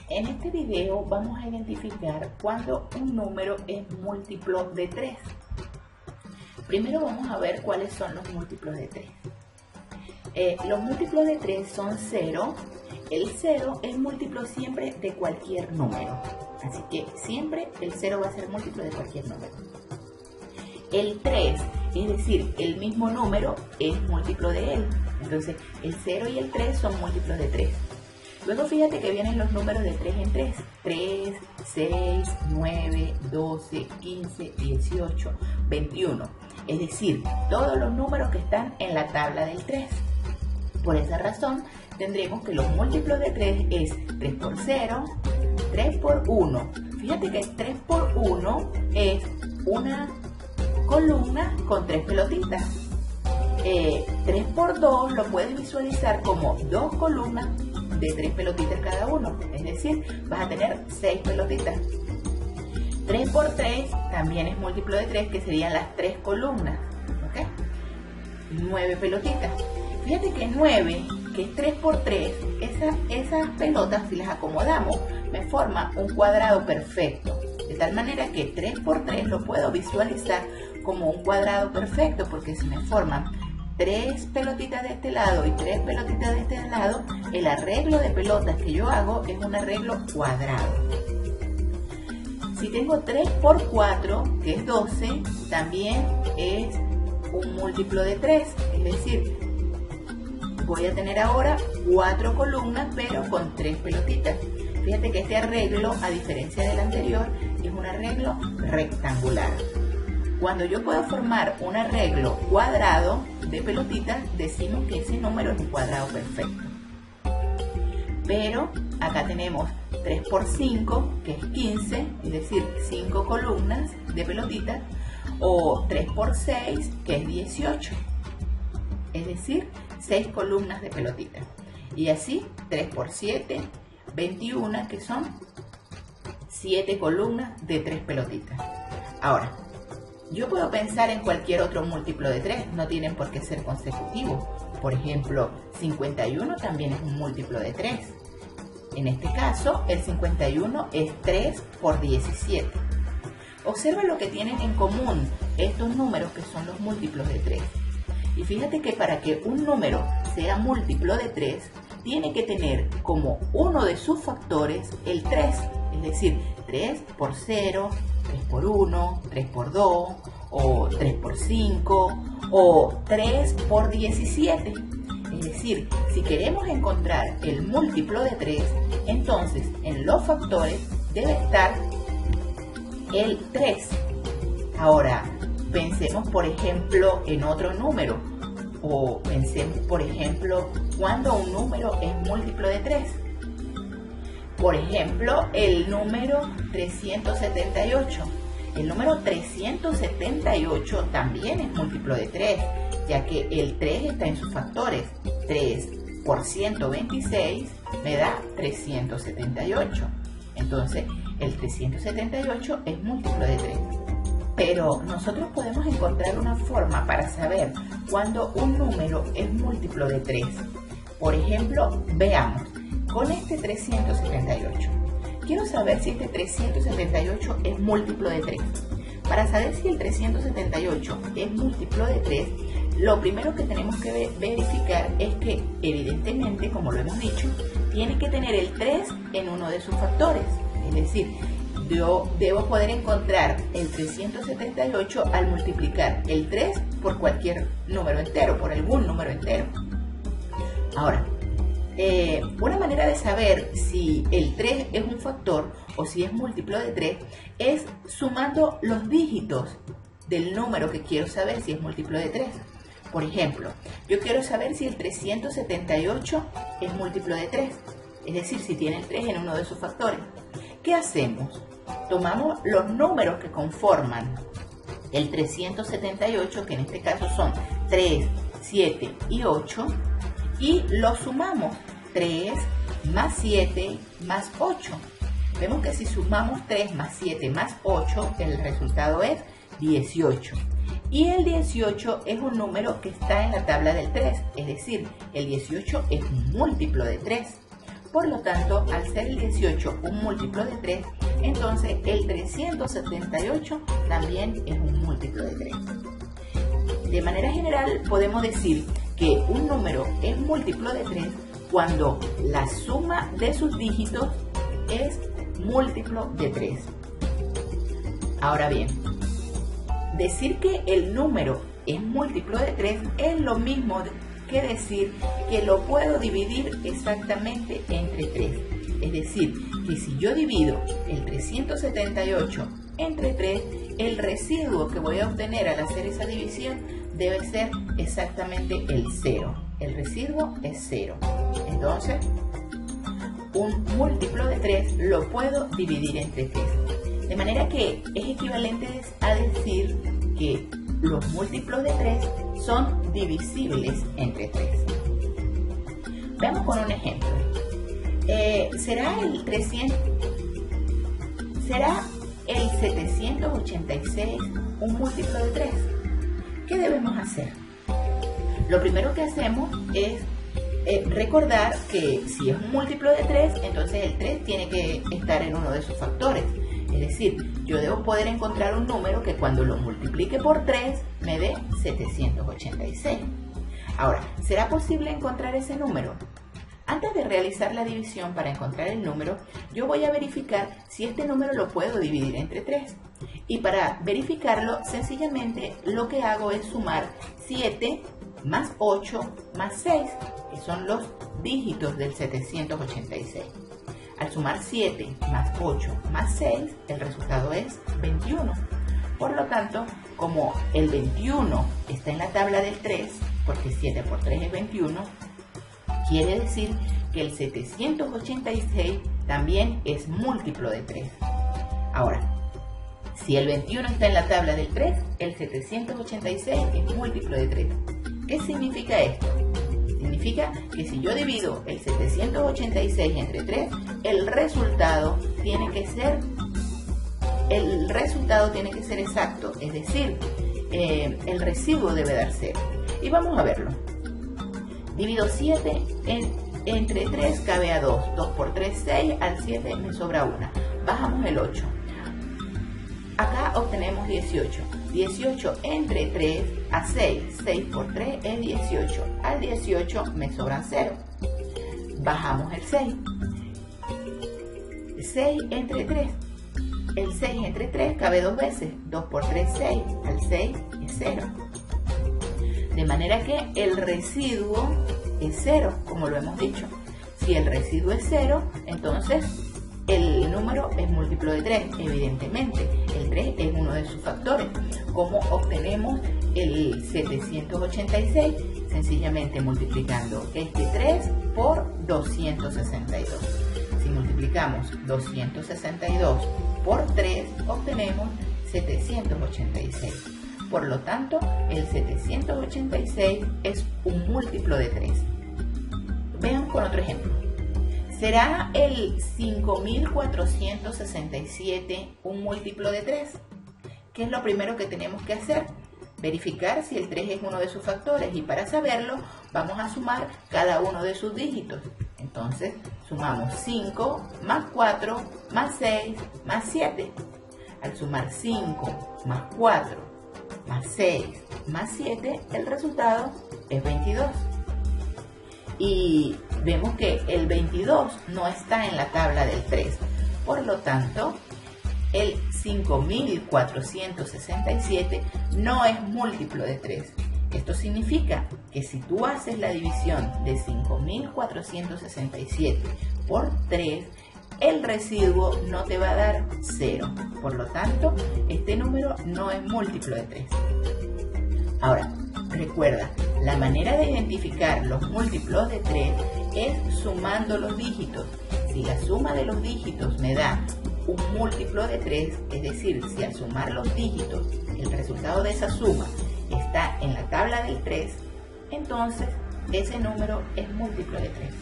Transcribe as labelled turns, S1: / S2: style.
S1: En este video vamos a identificar cuando un número es múltiplo de 3. Primero vamos a ver cuáles son los múltiplos de 3. Los múltiplos de 3 son 0. El 0 es múltiplo siempre de cualquier número. Así que siempre el 0 va a ser múltiplo de cualquier número. El 3, es decir, el mismo número es múltiplo de él. Entonces el 0 y el 3 son múltiplos de 3. Luego fíjate que vienen los números de 3 en 3. 3, 6, 9, 12, 15, 18, 21. Es decir, todos los números que están en la tabla del 3. Por esa razón, tendremos que los múltiplos de 3 es 3 por 0, 3 por 1. Fíjate que 3 por 1 es una columna con 3 pelotitas. 3 por 2 lo puedes visualizar como 2 columnas de 3 pelotitas cada uno. Es decir, vas a tener 6 pelotitas. 3 por 3 también es múltiplo de 3, que serían las 3 columnas. ¿Ok? 9 pelotitas. Fíjate que 9, que es 3 por 3, esas pelotas, si las acomodamos, me forma un cuadrado perfecto. De tal manera que 3 por 3 lo puedo visualizar como un cuadrado perfecto, porque si me forman 3 pelotitas de este lado y 3 pelotitas de este lado, el arreglo de pelotas que yo hago es un arreglo cuadrado. Si tengo 3 por 4, que es 12, también es un múltiplo de 3, es decir, voy a tener ahora 4 columnas, pero con 3 pelotitas. Fíjate que este arreglo, a diferencia del anterior, es un arreglo rectangular. Cuando yo puedo formar un arreglo cuadrado de pelotitas, decimos que ese número es un cuadrado perfecto. Pero acá tenemos 3 por 5, que es 15, es decir, 5 columnas de pelotitas, o 3 por 6, que es 18, es decir, 6 columnas de pelotitas. Y así, 3 por 7, 21, que son 7 columnas de 3 pelotitas. Ahora, yo puedo pensar en cualquier otro múltiplo de 3, no tienen por qué ser consecutivos. Por ejemplo, 51 también es un múltiplo de 3. En este caso, el 51 es 3 por 17. Observa lo que tienen en común estos números que son los múltiplos de 3. Y fíjate que para que un número sea múltiplo de 3, tiene que tener como uno de sus factores el 3. Es decir, 3 por 0, 3 por 1, 3 por 2, o 3 por 5, o 3 por 17. Es decir, si queremos encontrar el múltiplo de 3, entonces en los factores debe estar el 3. Ahora, pensemos por ejemplo en otro número, o pensemos por ejemplo cuando un número es múltiplo de 3. Por ejemplo, el número 378. El número 378 también es múltiplo de 3, ya que el 3 está en sus factores. 3 por 126 me da 378. Entonces, el 378 es múltiplo de 3. Pero nosotros podemos encontrar una forma para saber cuando un número es múltiplo de 3. Por ejemplo, veamos, con este 378. Quiero saber si este 378 es múltiplo de 3. Para saber si el 378 es múltiplo de 3, lo primero que tenemos que verificar es que, evidentemente, como lo hemos dicho, tiene que tener el 3 en uno de sus factores. Es decir, yo debo poder encontrar el 378 al multiplicar el 3 por cualquier número entero, por algún número entero. Ahora, una manera de saber si el 3 es un factor o si es múltiplo de 3 es sumando los dígitos del número que quiero saber si es múltiplo de 3. Por ejemplo, yo quiero saber si el 378 es múltiplo de 3, es decir, si tiene el 3 en uno de sus factores. ¿Qué hacemos? Tomamos los números que conforman el 378, que en este caso son 3, 7 y 8, y los sumamos. 3 más 7 más 8. Vemos que si sumamos 3 más 7 más 8, el resultado es 18. Y el 18 es un número que está en la tabla del 3, es decir, el 18 es un múltiplo de 3. Por lo tanto, al ser el 18 un múltiplo de 3, entonces el 378 también es un múltiplo de 3. De manera general, podemos decir que un número es múltiplo de 3 cuando la suma de sus dígitos es múltiplo de 3. Ahora bien, decir que el número es múltiplo de 3 es lo mismo que decir que lo puedo dividir exactamente entre 3. Es decir, que si yo divido el 378 entre 3, el residuo que voy a obtener al hacer esa división debe ser exactamente el 0. El residuo es 0. Entonces, un múltiplo de 3 lo puedo dividir entre 3. De manera que es equivalente a decir que los múltiplos de 3 son divisibles entre 3. Veamos con un ejemplo. ¿Será el 786 un múltiplo de 3? ¿Qué debemos hacer? Lo primero que hacemos es recordar que si es un múltiplo de 3, entonces el 3 tiene que estar en uno de sus factores. Es decir, yo debo poder encontrar un número que cuando lo multiplique por 3 me dé 786. Ahora, ¿será posible encontrar ese número? Antes de realizar la división para encontrar el número, yo voy a verificar si este número lo puedo dividir entre 3. Y para verificarlo, sencillamente lo que hago es sumar 7 más 8 más 6, que son los dígitos del 786. Al sumar 7 más 8 más 6, el resultado es 21. Por lo tanto, como el 21 está en la tabla del 3, porque 7 por 3 es 21, quiere decir que el 786 también es múltiplo de 3. Ahora, si el 21 está en la tabla del 3, el 786 es múltiplo de 3. ¿Qué significa esto? Significa que si yo divido el 786 entre 3, el resultado tiene que ser exacto, es decir, el residuo debe dar 0. Y vamos a verlo. Divido 7 entre 3, cabe a 2. 2 por 3, 6, al 7 me sobra 1. Bajamos el 8. Acá obtenemos 18. 18 entre 3 a 6. 6 por 3 es 18. Al 18 me sobran 0. Bajamos el 6. 6 entre 3. El 6 entre 3 cabe 2 veces. 2 por 3, 6. Al 6 es 0. De manera que el residuo es 0, como lo hemos dicho. Si el residuo es 0, entonces el número es múltiplo de 3, evidentemente. El 3 es uno de sus factores. ¿Cómo obtenemos el 786? Sencillamente multiplicando este 3 por 262. Si multiplicamos 262 por 3, obtenemos 786. Por lo tanto, el 786 es un múltiplo de 3. Vean con otro ejemplo. ¿Será el 5467 un múltiplo de 3? ¿Qué es lo primero que tenemos que hacer? Verificar si el 3 es uno de sus factores, y para saberlo vamos a sumar cada uno de sus dígitos. Entonces sumamos 5 más 4 más 6 más 7. Al sumar 5 más 4 más 6 más 7, el resultado es 22. Y vemos que el 22 no está en la tabla del 3. Por lo tanto, el 5467 no es múltiplo de 3. Esto significa que si tú haces la división de 5467 por 3, el residuo no te va a dar 0. Por lo tanto, este número no es múltiplo de 3. Ahora, recuerda, la manera de identificar los múltiplos de 3 es sumando los dígitos. Si la suma de los dígitos me da un múltiplo de 3, es decir, si al sumar los dígitos el resultado de esa suma está en la tabla del 3, entonces ese número es múltiplo de 3.